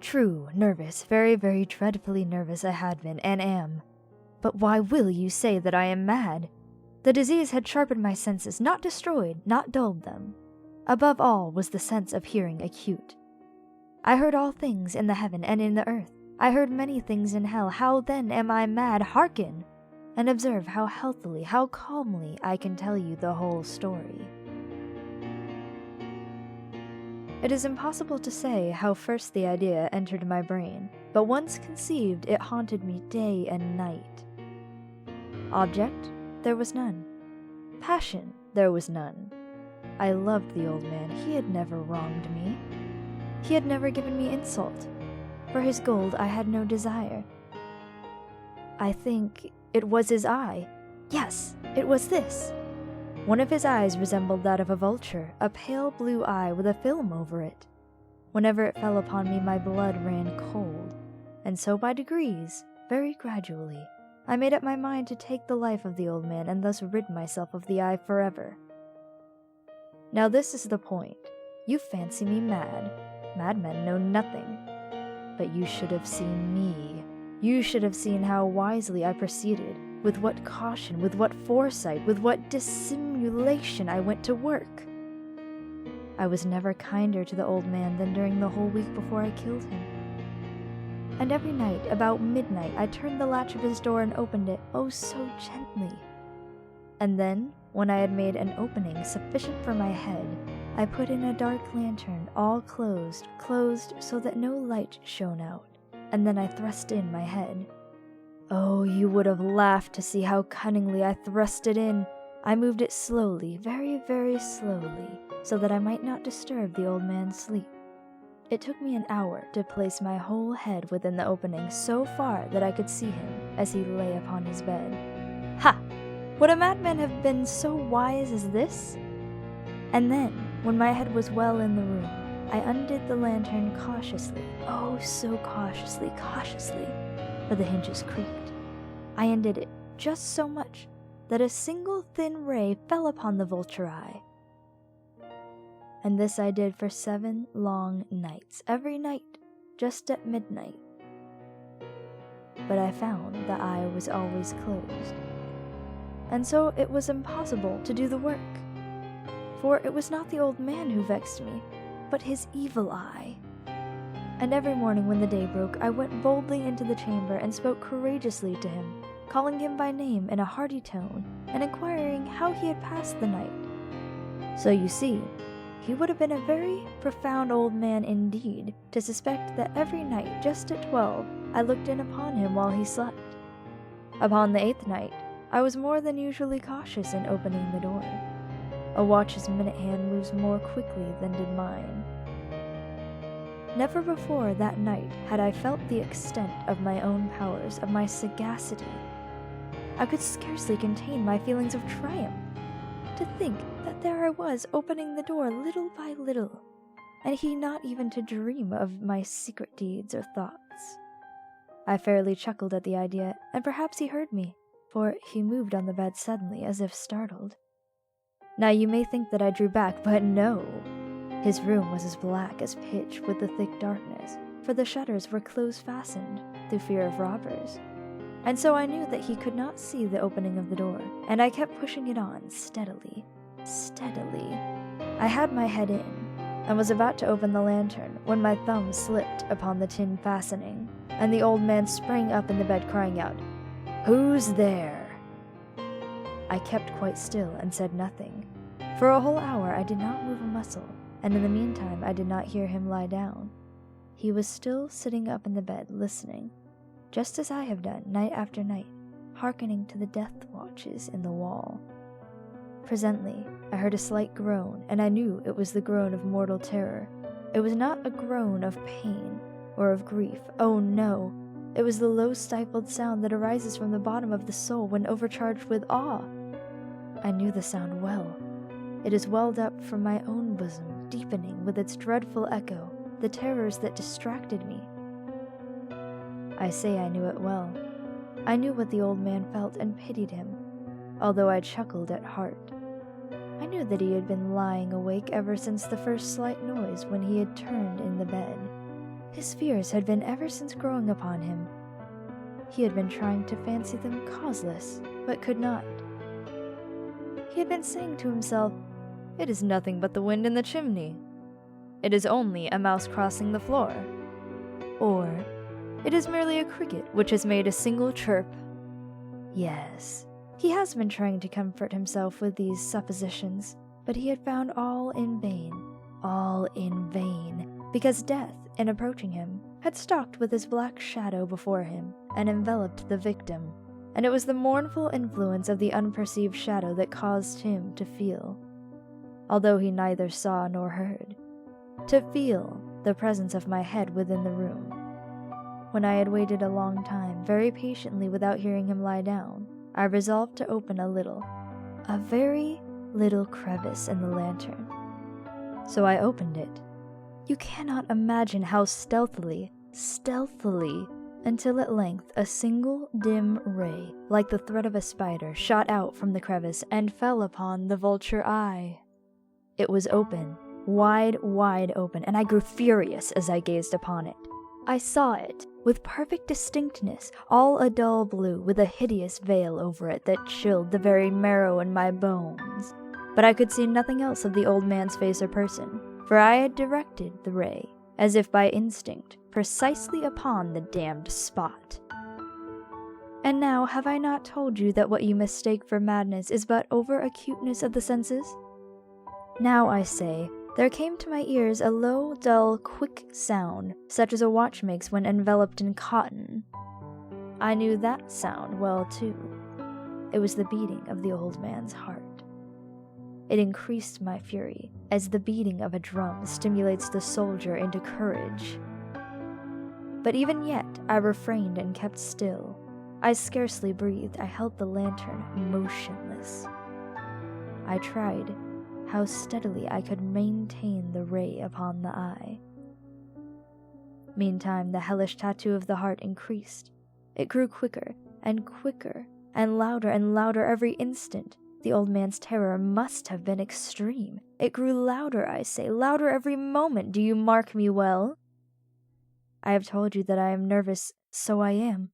True, nervous, very, very dreadfully nervous I had been, and am. But why will you say that I am mad? The disease had sharpened my senses, not destroyed, not dulled them. Above all was the sense of hearing acute. I heard all things in the heaven and in the earth. I heard many things in hell. How then am I mad? Hearken! And observe how healthily, how calmly I can tell you the whole story. It is impossible to say how first the idea entered my brain, but once conceived, it haunted me day and night. Object? There was none. Passion? There was none. I loved the old man. He had never wronged me. He had never given me insult. For his gold I had no desire. I think it was his eye. Yes, it was this. One of his eyes resembled that of a vulture, a pale blue eye with a film over it. Whenever it fell upon me, my blood ran cold, and so by degrees, very gradually, I made up my mind to take the life of the old man and thus rid myself of the eye forever. Now this is the point. You fancy me mad. Madmen know nothing. But you should have seen me. You should have seen how wisely I proceeded, with what caution, with what foresight, with what dissimulation I went to work. I was never kinder to the old man than during the whole week before I killed him. And every night, about midnight, I turned the latch of his door and opened it, oh so gently. And then, when I had made an opening sufficient for my head, I put in a dark lantern, all closed so that no light shone out, and then I thrust in my head. Oh, you would have laughed to see how cunningly I thrust it in. I moved it slowly, very, very slowly, so that I might not disturb the old man's sleep. It took me an hour to place my whole head within the opening so far that I could see him as he lay upon his bed. Ha! Would a madman have been so wise as this? And then, when my head was well in the room, I undid the lantern cautiously, oh so cautiously, for the hinges creaked. I undid it just so much that a single thin ray fell upon the vulture eye. And this I did for 7 long nights, every night, just at midnight. But I found the eye was always closed, and so it was impossible to do the work. For it was not the old man who vexed me, but his evil eye. And every morning when the day broke, I went boldly into the chamber and spoke courageously to him, calling him by name in a hearty tone, and inquiring how he had passed the night. So you see, he would have been a very profound old man indeed to suspect that every night, just at 12, I looked in upon him while he slept. Upon the 8th night, I was more than usually cautious in opening the door. A watch's minute hand moves more quickly than did mine. Never before that night had I felt the extent of my own powers, of my sagacity. I could scarcely contain my feelings of triumph. To think that there I was opening the door little by little, and he not even to dream of my secret deeds or thoughts. I fairly chuckled at the idea, and perhaps he heard me, for he moved on the bed suddenly as if startled. Now you may think that I drew back, but no. His room was as black as pitch with the thick darkness, for the shutters were close-fastened through fear of robbers. And so I knew that he could not see the opening of the door, and I kept pushing it on steadily. I had my head in, and was about to open the lantern when my thumb slipped upon the tin fastening, and the old man sprang up in the bed crying out, "Who's there?" I kept quite still and said nothing. For a whole hour I did not move a muscle, and in the meantime I did not hear him lie down. He was still sitting up in the bed listening, just as I have done night after night, hearkening to the death watches in the wall. Presently I heard a slight groan, and I knew it was the groan of mortal terror. It was not a groan of pain or of grief. Oh no! It was the low stifled sound that arises from the bottom of the soul when overcharged with awe. I knew the sound well. It is welled up from my own bosom, deepening with its dreadful echo the terrors that distracted me. I say I knew it well. I knew what the old man felt and pitied him, although I chuckled at heart. I knew that he had been lying awake ever since the first slight noise when he had turned in the bed. His fears had been ever since growing upon him. He had been trying to fancy them causeless, but could not. He had been saying to himself, "It is nothing but the wind in the chimney. It is only a mouse crossing the floor." Or, "It is merely a cricket which has made a single chirp." Yes, he has been trying to comfort himself with these suppositions, but he had found all in vain, because death, in approaching him, had stalked with his black shadow before him and enveloped the victim, and it was the mournful influence of the unperceived shadow that caused him to feel, although he neither saw nor heard, to feel the presence of my head within the room. When I had waited a long time, very patiently without hearing him lie down, I resolved to open a very little crevice in the lantern. So I opened it. You cannot imagine how stealthily, until at length a single dim ray, like the thread of a spider, shot out from the crevice and fell upon the vulture eye. It was open, wide open, and I grew furious as I gazed upon it. I saw it, with perfect distinctness, all a dull blue, with a hideous veil over it that chilled the very marrow in my bones. But I could see nothing else of the old man's face or person, for I had directed the ray, as if by instinct, precisely upon the damned spot. And now have I not told you that what you mistake for madness is but over-acuteness of the senses? Now, I say, there came to my ears a low, dull, quick sound, such as a watch makes when enveloped in cotton. I knew that sound well, too. It was the beating of the old man's heart. It increased my fury, as the beating of a drum stimulates the soldier into courage. But even yet I refrained and kept still. I scarcely breathed. I held the lantern motionless. I tried how steadily I could maintain the ray upon the eye. Meantime, the hellish tattoo of the heart increased. It grew quicker, and louder every instant. The old man's terror must have been extreme. It grew louder, I say, louder every moment. Do you mark me well? I have told you that I am nervous, so I am.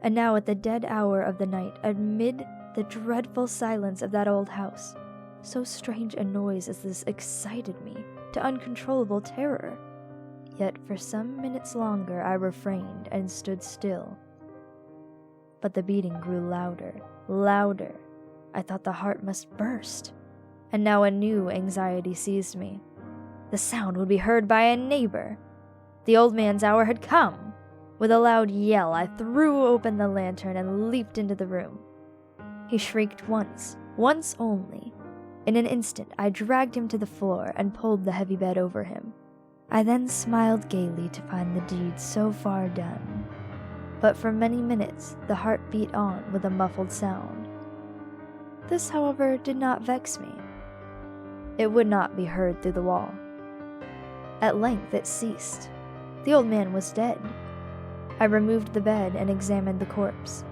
And now at the dead hour of the night, amid the dreadful silence of that old house, so strange a noise as this excited me to uncontrollable terror. Yet for some minutes longer I refrained and stood still. But the beating grew louder. I thought the heart must burst, and now a new anxiety seized me. The sound would be heard by a neighbor. The old man's hour had come. With a loud yell, I threw open the lantern and leaped into the room. He shrieked once only. In an instant, I dragged him to the floor and pulled the heavy bed over him. I then smiled gaily to find the deed so far done. But for many minutes, the heart beat on with a muffled sound. This, however, did not vex me. It would not be heard through the wall. At length it ceased. The old man was dead. I removed the bed and examined the corpse.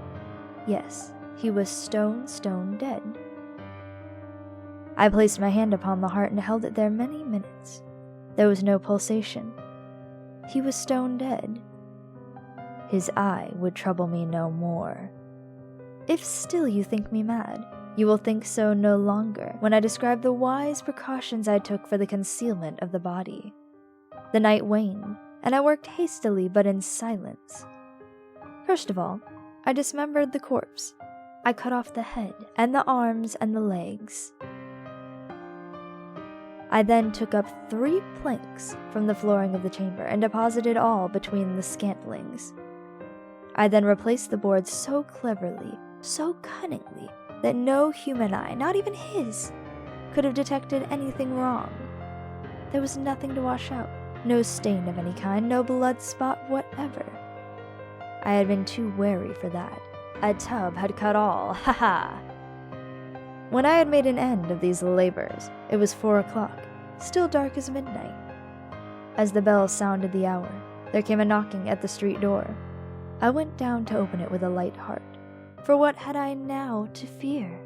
Yes, he was stone dead. I placed my hand upon the heart and held it there many minutes. There was no pulsation. He was stone dead. His eye would trouble me no more. If still you think me mad, you will think so no longer when I describe the wise precautions I took for the concealment of the body. The night waned, and I worked hastily but in silence. First of all, I dismembered the corpse. I cut off the head, and the arms, and the legs. I then took up 3 planks from the flooring of the chamber and deposited all between the scantlings. I then replaced the boards so cleverly, so cunningly, that no human eye, not even his, could have detected anything wrong. There was nothing to wash out, no stain of any kind, no blood spot whatever. I had been too wary for that. A tub had cut all, ha! When I had made an end of these labors, it was 4 o'clock, still dark as midnight. As the bell sounded the hour, there came a knocking at the street door. I went down to open it with a light heart, for what had I now to fear?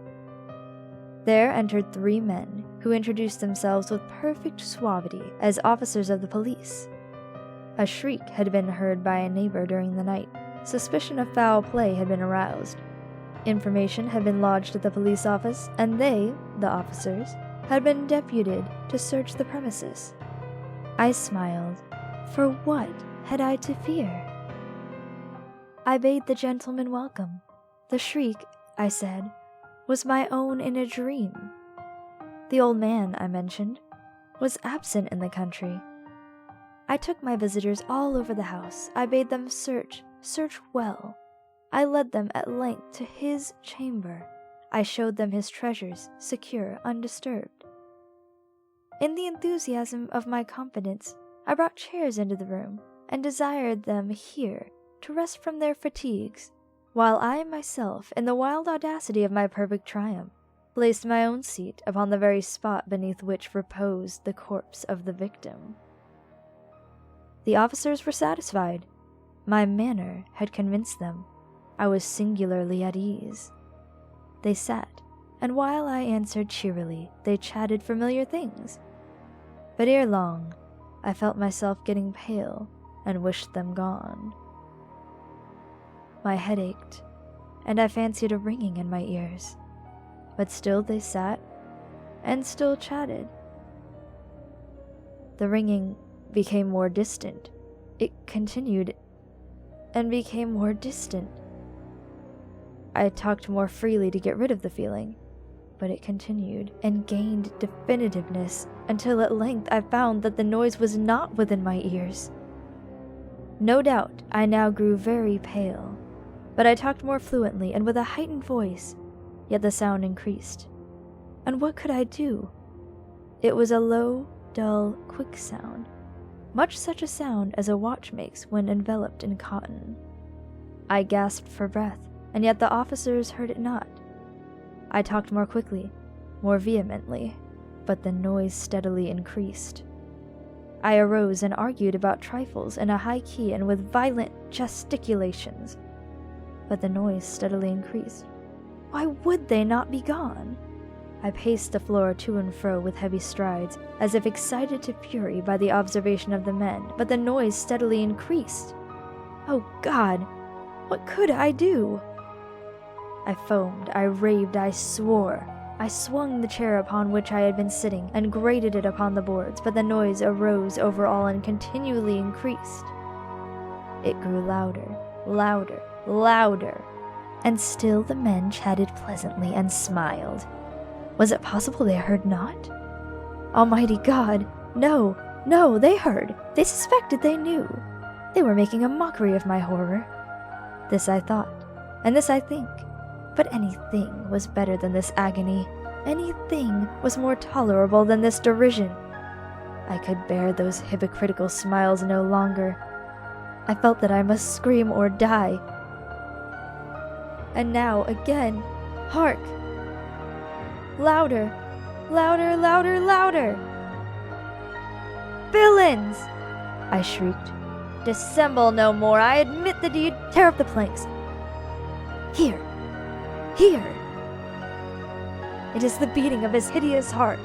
There entered 3 men, who introduced themselves with perfect suavity as officers of the police. A shriek had been heard by a neighbor during the night. Suspicion of foul play had been aroused. Information had been lodged at the police office, and they, the officers, had been deputed to search the premises. I smiled. For what had I to fear? I bade the gentleman welcome. The shriek, I said, was my own in a dream. The old man, I mentioned, was absent in the country. I took my visitors all over the house. I bade them search well. I led them at length to his chamber. I showed them his treasures, secure, undisturbed. In the enthusiasm of my confidence, I brought chairs into the room and desired them here to rest from their fatigues, while I myself, in the wild audacity of my perfect triumph, placed my own seat upon the very spot beneath which reposed the corpse of the victim. The officers were satisfied. My manner had convinced them. I was singularly at ease. They sat, and while I answered cheerily, they chatted familiar things. But ere long, I felt myself getting pale and wished them gone. My head ached, and I fancied a ringing in my ears. But still they sat, and still chatted. The ringing became more distant. It continued, and became more distant. I talked more freely to get rid of the feeling, but it continued and gained definitiveness until at length I found that the noise was not within my ears. No doubt I now grew very pale, but I talked more fluently and with a heightened voice, yet the sound increased. And what could I do? It was a low, dull, quick sound, much such a sound as a watch makes when enveloped in cotton. I gasped for breath, and yet the officers heard it not. I talked more quickly, more vehemently, but the noise steadily increased. I arose and argued about trifles in a high key and with violent gesticulations, but the noise steadily increased. Why would they not be gone? I paced the floor to and fro with heavy strides, as if excited to fury by the observation of the men, but the noise steadily increased. Oh God, what could I do? I foamed, I raved, I swore. I swung the chair upon which I had been sitting and grated it upon the boards, but the noise arose over all and continually increased. It grew louder, louder, louder, and still the men chatted pleasantly and smiled. Was it possible they heard not? Almighty God, no, no, they heard. They suspected, they knew. They were making a mockery of my horror. This I thought, and this I think. But anything was better than this agony. Anything was more tolerable than this derision. I could bear those hypocritical smiles no longer. I felt that I must scream or die. And now, again, hark! Louder, louder, louder, louder! Villains! I shrieked. Dissemble no more. I admit the deed. Tear up the planks. Here! Here! It is the beating of his hideous heart.